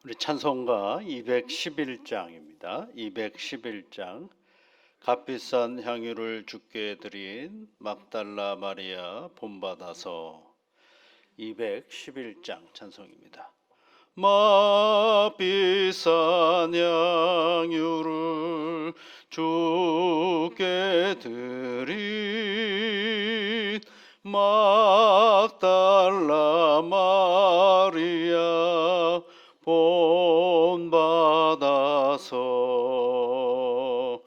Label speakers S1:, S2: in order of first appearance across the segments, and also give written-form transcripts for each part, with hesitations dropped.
S1: 우리 찬송가 211장입니다. 211장 값비싼 향유를 주께 드린 막달라 마리아 본받아서 211장 찬송입니다. 맛비싼 향유를 주께 드린 막달라 마리아 본받아서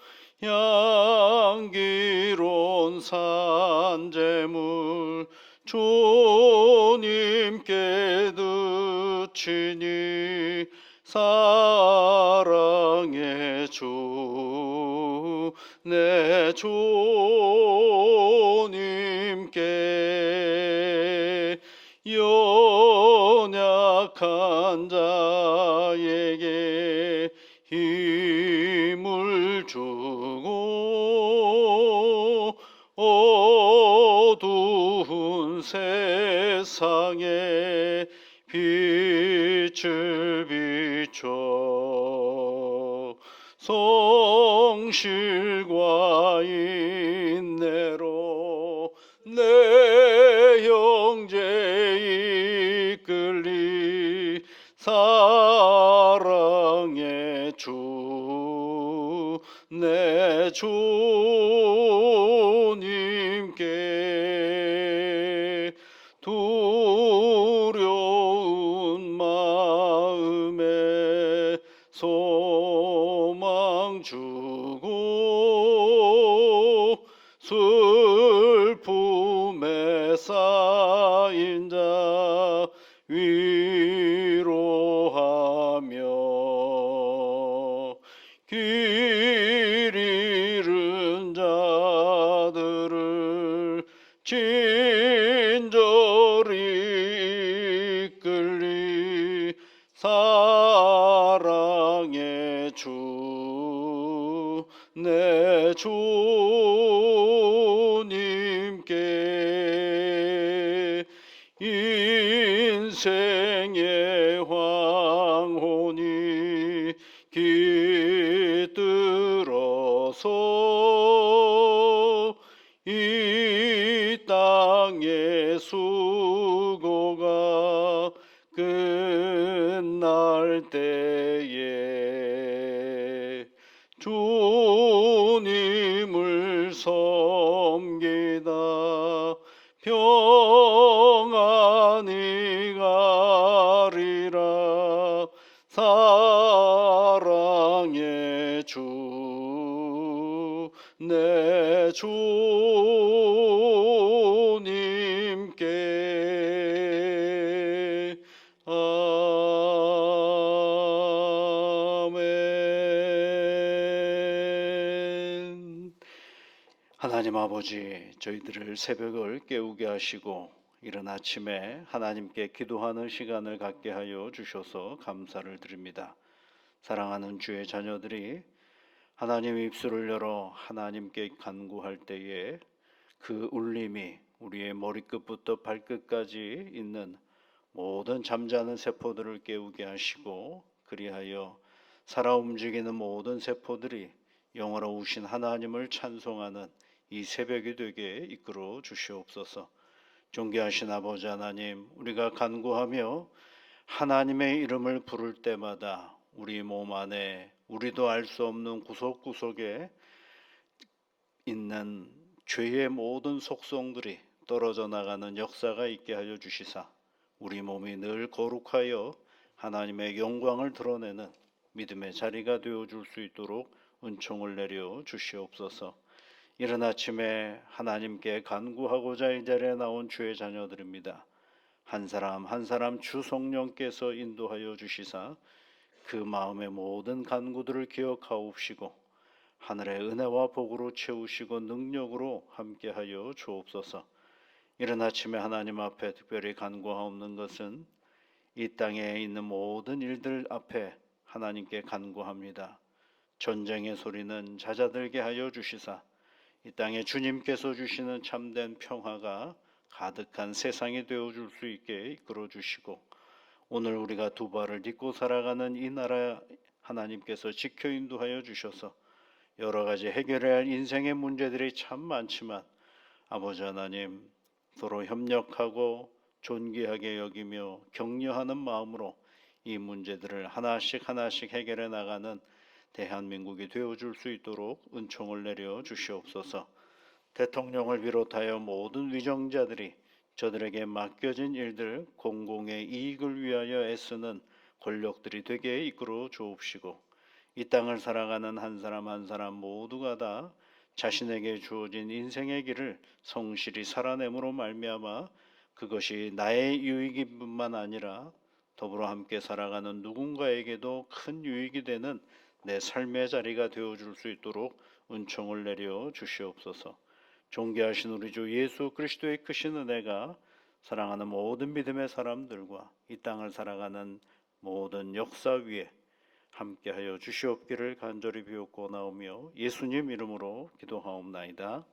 S1: 향기로운 산재물 주님께 드치니 사랑의 주 내 주님께 연약한 자에게 힘을 주고 어두운 세상에 빛을 비춰 성실과 인내로 내 형제 이끌리 사랑의 주 내 주님께 두려운 마음에 소망 주고 슬픔에 쌓인 자 위로하며 길 잃은 자들을 친절히 이끌리 사랑의 주 내 주님께 인생의 황혼이 깃들어서 이 땅의 수고가 끝날 때에 주님을 섬기다 평안히 가리라 사랑의 주 내 주님께 아멘. 하나님 아버지, 저희들을 새벽을 깨우게 하시고 이른 아침에 하나님께 기도하는 시간을 갖게 하여 주셔서 감사를 드립니다. 사랑하는 주의 자녀들이 하나님 입술을 열어 하나님께 간구할 때에 그 울림이 우리의 머리끝부터 발끝까지 있는 모든 잠자는 세포들을 깨우게 하시고 그리하여 살아 움직이는 모든 세포들이 영원하신 하나님을 찬송하는 이 새벽이 되게 이끌어 주시옵소서. 존귀하신 아버지 하나님, 우리가 간구하며 하나님의 이름을 부를 때마다 우리 몸 안에 우리도 알 수 없는 구석구석에 있는 죄의 모든 속성들이 떨어져 나가는 역사가 있게 하여 주시사 우리 몸이 늘 거룩하여 하나님의 영광을 드러내는 믿음의 자리가 되어줄 수 있도록 은총을 내려 주시옵소서. 이른 아침에 하나님께 간구하고자 이 자리에 나온 주의 자녀들입니다. 한 사람 한 사람 주 성령께서 인도하여 주시사 그 마음의 모든 간구들을 기억하옵시고 하늘의 은혜와 복으로 채우시고 능력으로 함께하여 주옵소서. 이른 아침에 하나님 앞에 특별히 간구하옵는 것은 이 땅에 있는 모든 일들 앞에 하나님께 간구합니다. 전쟁의 소리는 잦아들게 하여 주시사 이 땅에 주님께서 주시는 참된 평화가 가득한 세상이 되어줄 수 있게 이끌어 주시고 오늘 우리가 두 발을 딛고 살아가는 이 나라 하나님께서 지켜 인도하여 주셔서 여러 가지 해결해야 할 인생의 문제들이 참 많지만 아버지 하나님 서로 협력하고 존귀하게 여기며 격려하는 마음으로 이 문제들을 하나씩 하나씩 해결해 나가는 대한민국이 되어줄 수 있도록 은총을 내려 주시옵소서. 대통령을 비롯하여 모든 위정자들이 저들에게 맡겨진 일들 공공의 이익을 위하여 애쓰는 권력들이 되게 이끌어 주옵시고 이 땅을 살아가는 한 사람 한 사람 모두가 다 자신에게 주어진 인생의 길을 성실히 살아냄으로 말미암아 그것이 나의 유익일 뿐만 아니라 더불어 함께 살아가는 누군가에게도 큰 유익이 되는 내 삶의 자리가 되어줄 수 있도록 은총을 내려 주시옵소서. 존귀하신 우리 주 예수 그리스도의 크신 은혜가 사랑하는 모든 믿음의 사람들과 이 땅을 살아가는 모든 역사 위에 함께하여 주시옵기를 간절히 비옵고나오며 예수님 이름으로 기도하옵나이다.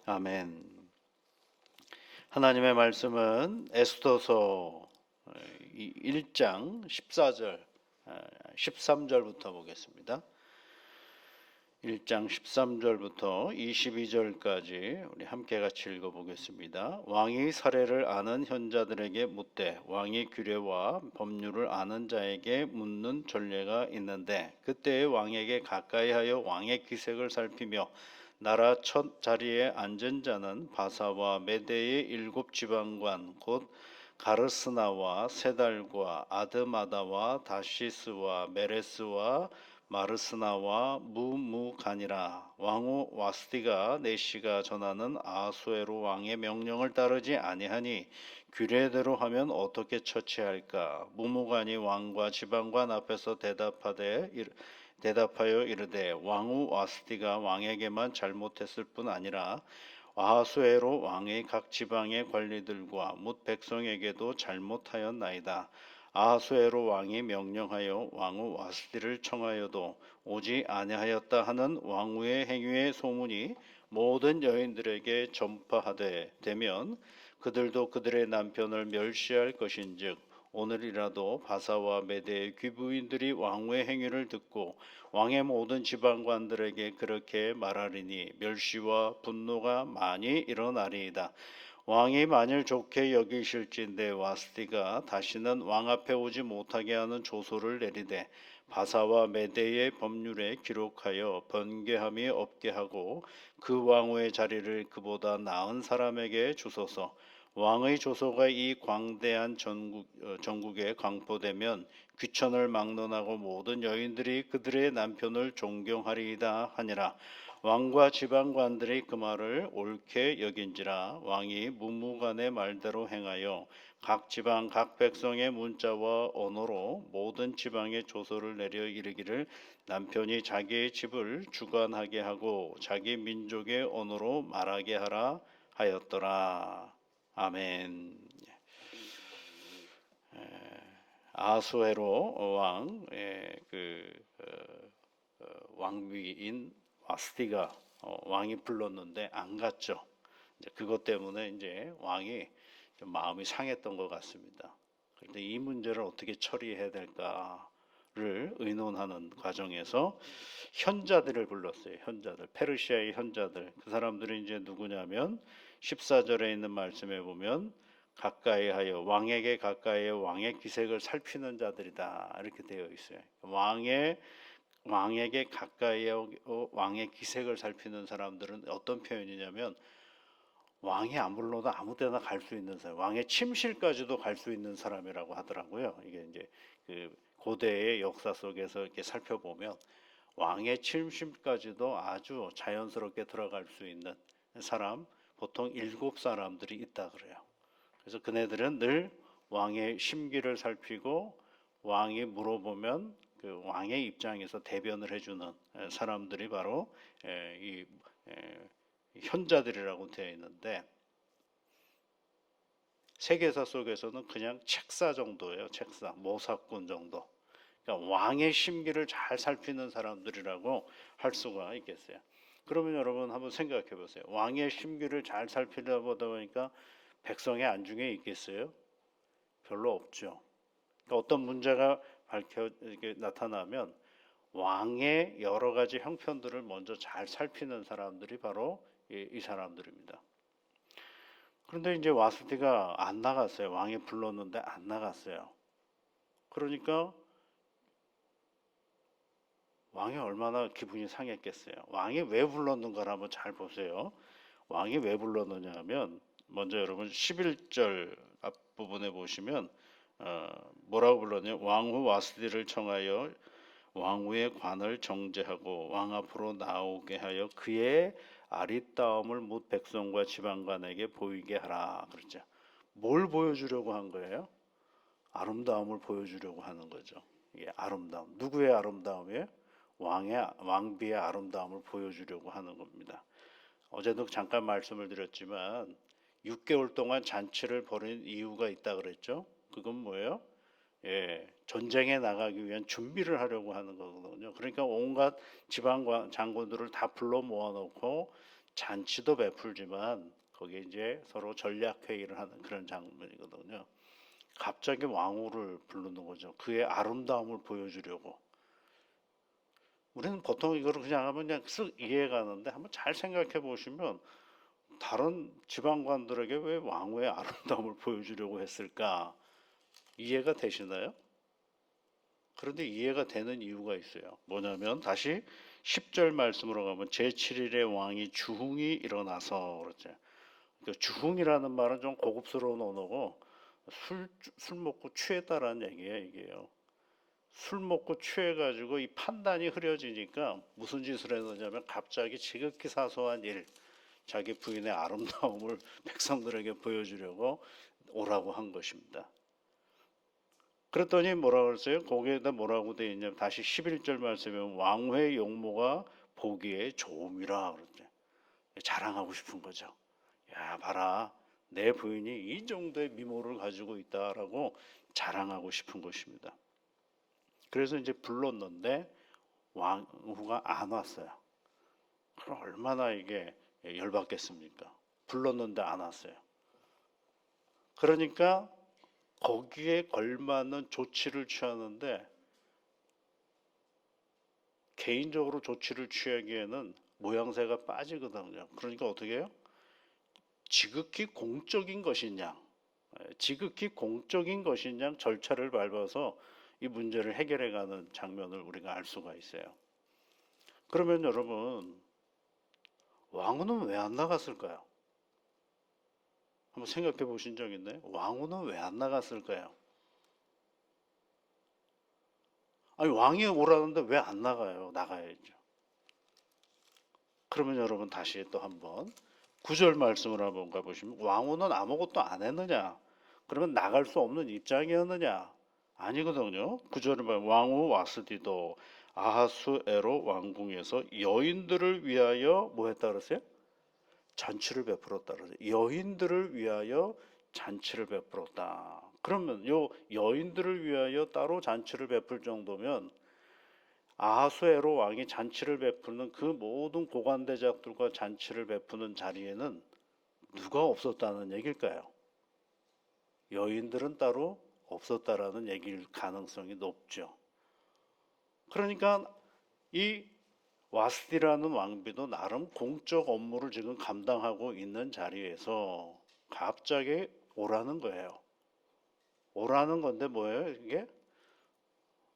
S1: 아멘. 하나님의 말씀은 에스더서 1장 14절 13절부터 보겠습니다. 1장 13절부터 22절까지 우리 함께 같이 읽어보겠습니다. 왕이 사례를 아는 현자들에게 묻되 왕이 규례와 법률을 아는 자에게 묻는 전례가 있는데 그때의 왕에게 가까이하여 왕의 기색을 살피며 나라 첫 자리에 앉은 자는 바사와 메대의 7 지방관 곧 가르스나와 세달과 아드마다와 다시스와 메레스와 마르스나와 무무간이라. 왕후 와스디가 내시가 전하는 아수에로 왕의 명령을 따르지 아니하니 규례대로 하면 어떻게 처치할까. 무무간이 왕과 지방관 앞에서 대답하여 이르되 왕후 와스디가 왕에게만 잘못했을 뿐 아니라 아하수에로 왕의 각 지방의 관리들과 뭇 백성에게도 잘못하였나이다. 아하수에로 왕이 명령하여 왕후 와스디를 청하여도 오지 아니하였다 하는 왕후의 행위의 소문이 모든 여인들에게 전파하되 되면 그들도 그들의 남편을 멸시할 것인즉 오늘이라도 바사와 메대의 귀부인들이 왕후의 행위를 듣고 왕의 모든 지방관들에게 그렇게 말하리니 멸시와 분노가 많이 일어나리이다. 왕이 만일 좋게 여기실진대 와스디가 다시는 왕 앞에 오지 못하게 하는 조소를 내리되 바사와 메대의 법률에 기록하여 번개함이 없게 하고 그 왕후의 자리를 그보다 나은 사람에게 주소서. 왕의 조소가 이 광대한 전국에 광포되면 귀천을 막론하고 모든 여인들이 그들의 남편을 존경하리이다 하니라. 왕과 지방관들이 그 말을 옳게 여긴지라. 왕이 무무간의 말대로 행하여 각 지방 각 백성의 문자와 언어로 모든 지방에 조서를 내려 이르기를 남편이 자기의 집을 주관하게 하고 자기 민족의 언어로 말하게 하라 하였더라. 아멘. 아수에로 왕의 왕비인 와스디가 왕이 불렀는데 안 갔죠. 이제 그것 때문에 이제 왕이 좀 마음이 상했던 것 같습니다. 그런데 이 문제를 어떻게 처리해야 될까를 의논하는 과정에서 현자들을 불렀어요. 현자들, 페르시아의 현자들. 그 사람들이 이제 누구냐면 14절에 있는 말씀에 보면 가까이하여 왕에게 가까이하여 왕의 기색을 살피는 자들이다 이렇게 되어 있어요. 왕에게 가까이하여 왕의 기색을 살피는 사람들은 어떤 표현이냐면 왕이 안 불러도 아무 데나 갈 수 있는 사람, 왕의 침실까지도 갈 수 있는 사람이라고 하더라고요. 이게 이제 그 고대의 역사 속에서 이렇게 살펴보면 왕의 침실까지도 아주 자연스럽게 들어갈 수 있는 사람, 보통 7사람들이 있다 그래요. 그래서 그네들은 늘 왕의 심기를 살피고 왕이 물어보면 그 왕의 입장에서 대변을 해주는 사람들이 바로 이 현자들이라고 되어 있는데 세계사 속에서는 그냥 책사 정도예요. 책사, 모사꾼 정도. 그러니까 왕의 심기를 잘 살피는 사람들이라고 할 수가 있겠어요. 그러면 여러분 한번 생각해 보세요. 왕의 심기를 잘 살피다 보다 보니까 백성의 안중에 있겠어요? 별로 없죠. 그러니까 어떤 문제가 이렇게 나타나면 왕의 여러 가지 형편들을 먼저 잘 살피는 사람들이 바로 이 사람들입니다. 그런데 이제 와스티가 안 나갔어요. 왕이 불렀는데 안 나갔어요. 그러니까 왕이 얼마나 기분이 상했겠어요. 왕이 왜 불렀는가를 한번 잘 보세요. 왕이 왜 불렀느냐 하면 먼저 여러분 11절 앞부분에 보시면 뭐라고 불렀냐. 왕후 와스디를 청하여 왕후의 관을 정제하고 왕 앞으로 나오게 하여 그의 아리따움을 뭇 백성과 지방관에게 보이게 하라. 그렇죠. 뭘 보여주려고 한 거예요? 아름다움을 보여주려고 하는 거죠. 이게 아름다움. 누구의 아름다움이에요? 왕비의 아름다움을 보여주려고 하는 겁니다. 어제도 잠깐 말씀을 드렸지만 6개월 동안 잔치를 벌인 이유가 있다 그랬죠. 그건 뭐예요? 예, 전쟁에 나가기 위한 준비를 하려고 하는 거거든요. 그러니까 온갖 지방 장군들을 다 불러 모아놓고 잔치도 베풀지만 거기에 이제 서로 전략 회의를 하는 그런 장면이거든요. 갑자기 왕후를 부르는 거죠. 그의 아름다움을 보여주려고. 우리는 보통 이거를 그냥 하면 그냥 쓱 이해가는데 한번 잘 생각해 보시면 다른 지방관들에게 왜 왕후의 아름다움을 보여주려고 했을까? 이해가 되시나요? 그런데 이해가 되는 이유가 있어요. 뭐냐면 다시 10절 말씀으로 가면 제7일에 왕이 주흥이 일어나서 그렇죠. 그러니까 주흥이라는 말은 좀 고급스러운 언어고 술 먹고 취했다라는 얘기예요, 이게요. 술 먹고 취해가지고 이 판단이 흐려지니까 무슨 짓을 했느냐면 갑자기 지극히 사소한 일, 자기 부인의 아름다움을 백성들에게 보여주려고 오라고 한 것입니다. 그랬더니 뭐라고 그랬어요? 거기에다 뭐라고 되어 있냐면 다시 11절 말씀에 왕후의 용모가 보기에 좋음이라 그랬죠. 자랑하고 싶은 거죠. 야, 봐라. 내 부인이 이 정도의 미모를 가지고 있다라고 자랑하고 싶은 것입니다. 그래서 이제 불렀는데 왕후가 안 왔어요. 그럼 얼마나 이게 열받겠습니까? 불렀는데 안 왔어요. 그러니까 거기에 걸맞는 조치를 취하는데 개인적으로 조치를 취하기에는 모양새가 빠지거든요. 그러니까 어떻게 해요? 지극히 공적인 것이냐, 지극히 공적인 것이냐 절차를 밟아서 이 문제를 해결해가는 장면을 우리가 알 수가 있어요. 그러면 여러분 왕후는 왜 안 나갔을까요? 한번 생각해 보신 적 있나요? 왕후는 왜 안 나갔을까요? 아니 왕이 오라는데 왜 안 나가요? 나가야죠. 그러면 여러분 다시 또 한번 9절 말씀을 한번 가보시면 왕후는 아무것도 안 했느냐? 그러면 나갈 수 없는 입장이었느냐? 아니거든요. 9절을 보면 왕후 와스디도 아하수에로 왕궁에서 여인들을 위하여 뭐 했다 그랬어요? 잔치를 베풀었다 그랬어요. 여인들을 위하여 잔치를 베풀었다. 그러면 요 여인들을 위하여 따로 잔치를 베풀 정도면 아하수에로 왕이 잔치를 베푸는 그 모든 고관대작들과 잔치를 베푸는 자리에는 누가 없었다는 얘기일까요? 여인들은 따로 없었다라는 얘기일 가능성이 높죠. 그러니까 이 와스디라는 왕비도 나름 공적 업무를 지금 감당하고 있는 자리에서 갑자기 오라는 거예요. 오라는 건데 뭐예요? 이게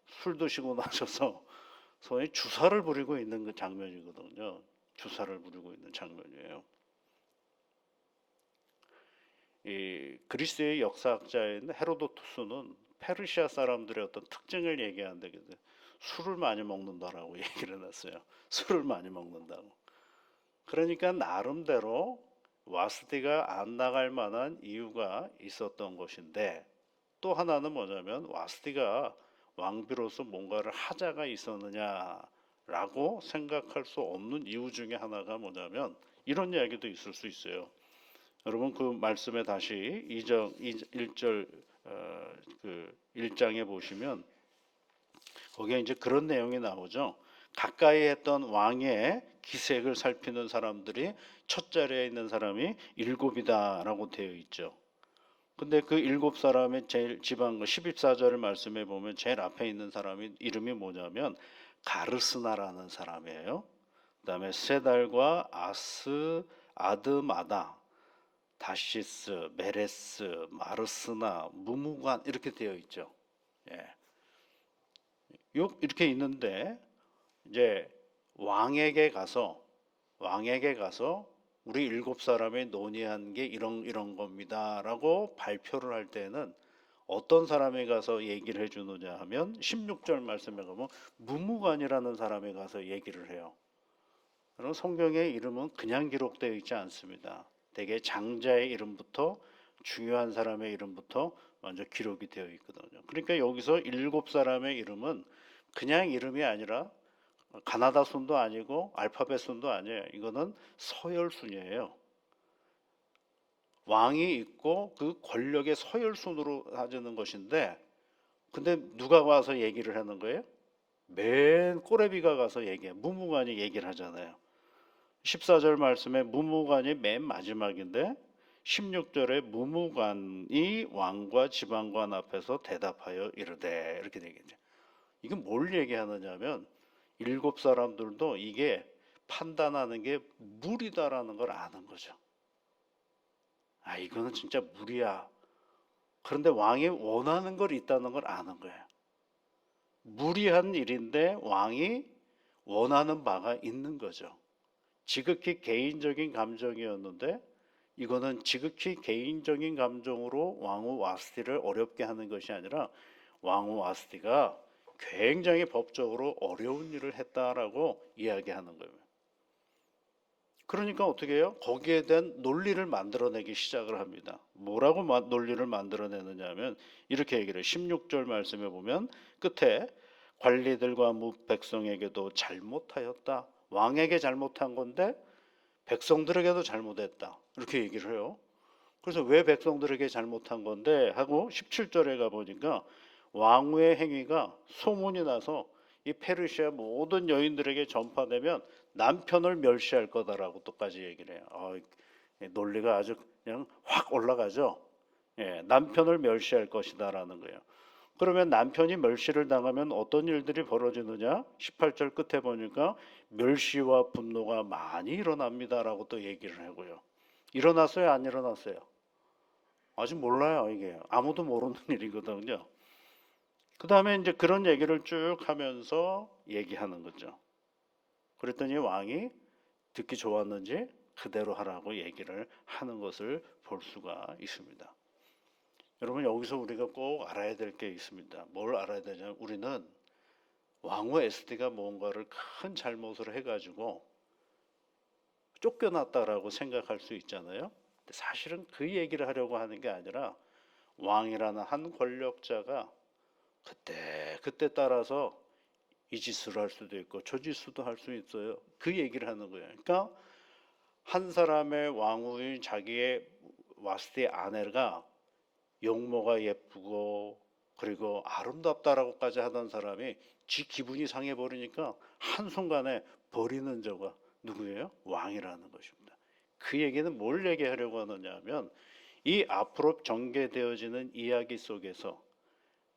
S1: 술 드시고 나셔서 소위 주사를 부리고 있는 그 장면이거든요. 주사를 부리고 있는 장면이에요. 이 그리스의 역사학자인 헤로도투스는 페르시아 사람들의 어떤 특징을 얘기하는데 술을 많이 먹는다라고 얘기를 해놨어요. 술을 많이 먹는다고. 그러니까 나름대로 와스디가 안 나갈 만한 이유가 있었던 것인데 또 하나는 뭐냐면 와스디가 왕비로서 뭔가를 하자가 있었느냐라고 생각할 수 없는 이유 중에 하나가 뭐냐면 이런 이야기도 있을 수 있어요. 여러분 그 말씀에 다시 1절 그 1장에 보시면 거기에 이제 그런 내용이 나오죠. 가까이 했던 왕의 기색을 살피는 사람들이 첫 자리에 있는 사람이 7이다라고 되어 있죠. 근데 그 일곱 사람의 제일 지방 12사절 말씀에 보면 제일 앞에 있는 사람이 이름이 뭐냐면 가르스나라는 사람이에요. 그다음에 세달과 아스, 아드마다, 다시스, 메레스, 마르스나, 무무관 이렇게 되어 있죠. 예. 이렇게 있는데 이제 왕에게 가서 우리 일곱 사람이 논의한 게 이런 겁니다라고 발표를 할 때는 어떤 사람이 가서 얘기를 해주느냐 하면 16절 말씀에 가면 무무관이라는 사람이 가서 얘기를 해요. 그럼 성경의 이름은 그냥 기록되어 있지 않습니다. 대개 장자의 이름부터 중요한 사람의 이름부터 먼저 기록이 되어 있거든요. 그러니까 여기서 일곱 사람의 이름은 그냥 이름이 아니라 가나다 순도 아니고 알파벳 순도 아니에요. 이거는 서열 순이에요. 왕이 있고 그 권력의 서열 순으로 따지는 것인데, 근데 누가 와서 얘기를 하는 거예요? 맨 꼬레비가 가서 얘기해. 무무관이 얘기를 하잖아요. 14절 말씀에 무무관이 맨 마지막인데 16절에 무무관이 왕과 지방관 앞에서 대답하여 이르되 이렇게 되겠죠. 이건 뭘 얘기하느냐면 일곱 사람들도 이게 판단하는 게 무리다라는 걸 아는 거죠. 아, 이거는 진짜 무리야. 그런데 왕이 원하는 걸 있다는 걸 아는 거예요. 무리한 일인데 왕이 원하는 바가 있는 거죠. 지극히 개인적인 감정이었는데 이거는 지극히 개인적인 감정으로 왕후 와스티를 어렵게 하는 것이 아니라 왕후 와스티가 굉장히 법적으로 어려운 일을 했다라고 이야기하는 거예요. 그러니까 어떻게 해요? 거기에 대한 논리를 만들어내기 시작을 합니다. 뭐라고 논리를 만들어내느냐 하면 이렇게 얘기를 해요. 16절 말씀에 보면 끝에 관리들과 백성에게도 잘못하였다. 왕에게 잘못한 건데 백성들에게도 잘못했다. 이렇게 얘기를 해요. 그래서 왜 백성들에게 잘못한 건데 하고 17절에 가보니까 왕후의 행위가 소문이 나서 이 페르시아 모든 여인들에게 전파되면 남편을 멸시할 거다라고 또까지 얘기를 해요. 논리가 아주 그냥 확 올라가죠. 예, 남편을 멸시할 것이다라는 거예요. 그러면 남편이 멸시를 당하면 어떤 일들이 벌어지느냐? 18절 끝에 보니까 멸시와 분노가 많이 일어납니다라고 또 얘기를 하고요. 일어났어요? 안 일어났어요? 아직 몰라요. 이게 아무도 모르는 일이거든요. 그 다음에 이제 그런 얘기를 쭉 하면서 얘기하는 거죠. 그랬더니 왕이 듣기 좋았는지 그대로 하라고 얘기를 하는 것을 볼 수가 있습니다. 여러분, 여기서 우리가 꼭 알아야 될 게 있습니다. 뭘 알아야 되냐면 우리는 왕후 에스더가 뭔가를 큰 잘못을 해가지고 쫓겨났다라고 생각할 수 있잖아요. 근데 사실은 그 얘기를 하려고 하는 게 아니라 왕이라는 한 권력자가 그때 따라서 이 짓을 할 수도 있고 저 짓도 할 수 있어요. 그 얘기를 하는 거예요. 그러니까 한 사람의 왕후인 자기의 와스티의 아내가 용모가 예쁘고 그리고 아름답다라고까지 하던 사람이 지 기분이 상해버리니까 한순간에 버리는 자가 누구예요? 왕이라는 것입니다. 그 얘기는 뭘 얘기하려고 하느냐 하면 이 앞으로 전개되어지는 이야기 속에서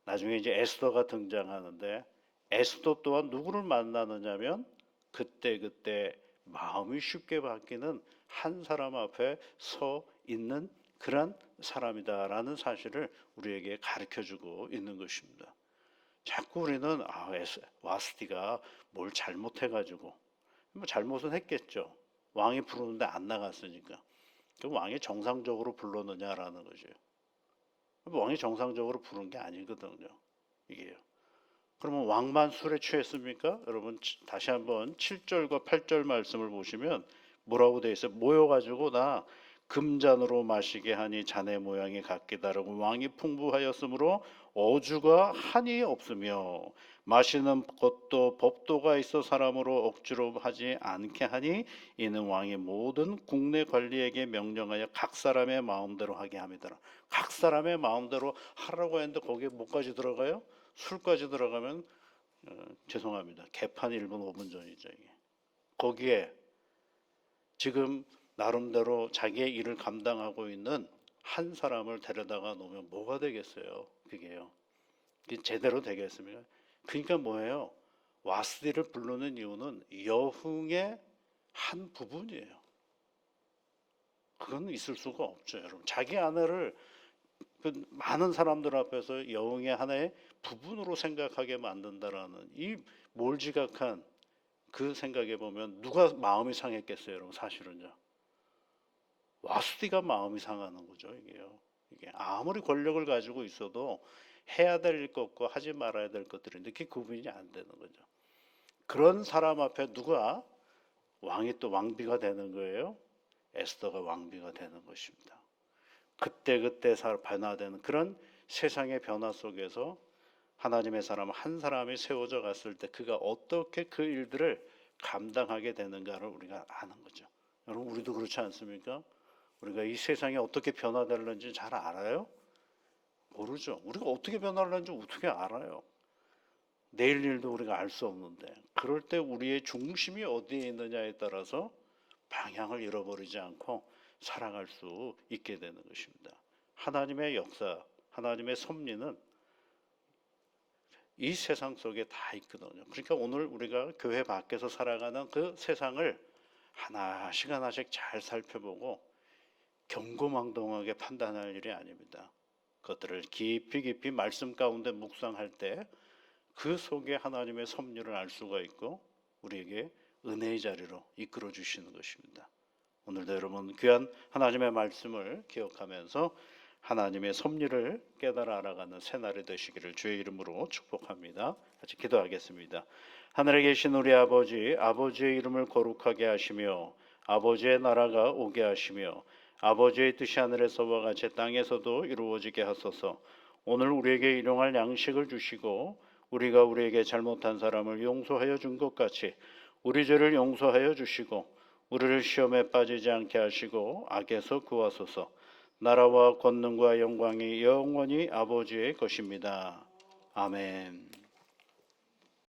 S1: 나중에 이제 에스더가 등장하는데 에스더 또한 누구를 만나느냐면 그때 마음이 쉽게 바뀌는 한 사람 앞에 서 있는 그런 사람이다라는 사실을 우리에게 가르쳐주고 있는 것입니다. 자꾸 우리는 와스티가 뭘 잘못해가지고 뭐 잘못은 했겠죠. 왕이 부르는데 안 나갔으니까. 그럼 왕이 정상적으로 불렀느냐라는 거죠. 왕이 정상적으로 부른 게 아니거든요. 이게요. 그러면 왕만 술에 취했습니까? 여러분 다시 한번 7절과 8절 말씀을 보시면 뭐라고 되어 있어요? 모여가지고 나 금잔으로 마시게 하니 자네 모양이 같기다라고 왕이 풍부하였으므로 어주가 한이 없으며 마시는 것도 법도가 있어 사람으로 억지로 하지 않게 하니 이는 왕이 모든 국내 관리에게 명령하여 각 사람의 마음대로 하게 합니다. 각 사람의 마음대로 하라고 했는데 거기에 뭐까지 들어가요? 술까지 들어가면 죄송합니다. 개판 1분 5분 전이죠. 이게. 거기에 지금 나름대로 자기의 일을 감당하고 있는 한 사람을 데려다가 놓으면 뭐가 되겠어요? 그게요. 그게 제대로 되겠습니까? 그러니까 뭐예요? 와스디를 부르는 이유는 여흥의 한 부분이에요. 그건 있을 수가 없죠, 여러분. 자기 아내를 그 많은 사람들 앞에서 여흥의 하나의 부분으로 생각하게 만든다라는 이 몰지각한 그 생각해 보면 누가 마음이 상했겠어요, 여러분? 사실은요. 와스디가 마음이 상하는 거죠, 이게요. 이게 아무리 권력을 가지고 있어도 해야 될 것과 하지 말아야 될 것들인데 그게 구분이 안 되는 거죠. 그런 사람 앞에 누가 왕이 또 왕비가 되는 거예요? 에스더가 왕비가 되는 것입니다. 그때그때 변화되는 그런 세상의 변화 속에서 하나님의 사람 한 사람이 세워져 갔을 때 그가 어떻게 그 일들을 감당하게 되는가를 우리가 아는 거죠. 여러분 우리도 그렇지 않습니까? 우리가 이 세상이 어떻게 변화되는지 잘 알아요? 모르죠. 우리가 어떻게 변화하는지 어떻게 알아요? 내일 일도 우리가 알 수 없는데 그럴 때 우리의 중심이 어디에 있느냐에 따라서 방향을 잃어버리지 않고 살아갈 수 있게 되는 것입니다. 하나님의 역사, 하나님의 섭리는 이 세상 속에 다 있거든요. 그러니까 오늘 우리가 교회 밖에서 살아가는 그 세상을 하나씩 하나씩 잘 살펴보고 경고망동하게 판단할 일이 아닙니다. 그것들을 깊이 깊이 말씀 가운데 묵상할 때 그 속에 하나님의 섭리를 알 수가 있고 우리에게 은혜의 자리로 이끌어 주시는 것입니다. 오늘도 여러분 귀한 하나님의 말씀을 기억하면서 하나님의 섭리를 깨달아 알아가는 새날이 되시기를 주의 이름으로 축복합니다. 같이 기도하겠습니다. 하늘에 계신 우리 아버지, 아버지의 이름을 거룩하게 하시며 아버지의 나라가 오게 하시며 아버지의 뜻이 하늘에서와 같이 땅에서도 이루어지게 하소서. 오늘 우리에게 일용할 양식을 주시고 우리가 우리에게 잘못한 사람을 용서하여 준 것 같이 우리 죄를 용서하여 주시고 우리를 시험에 빠지지 않게 하시고 악에서 구하소서. 나라와 권능과 영광이 영원히 아버지의 것입니다. 아멘.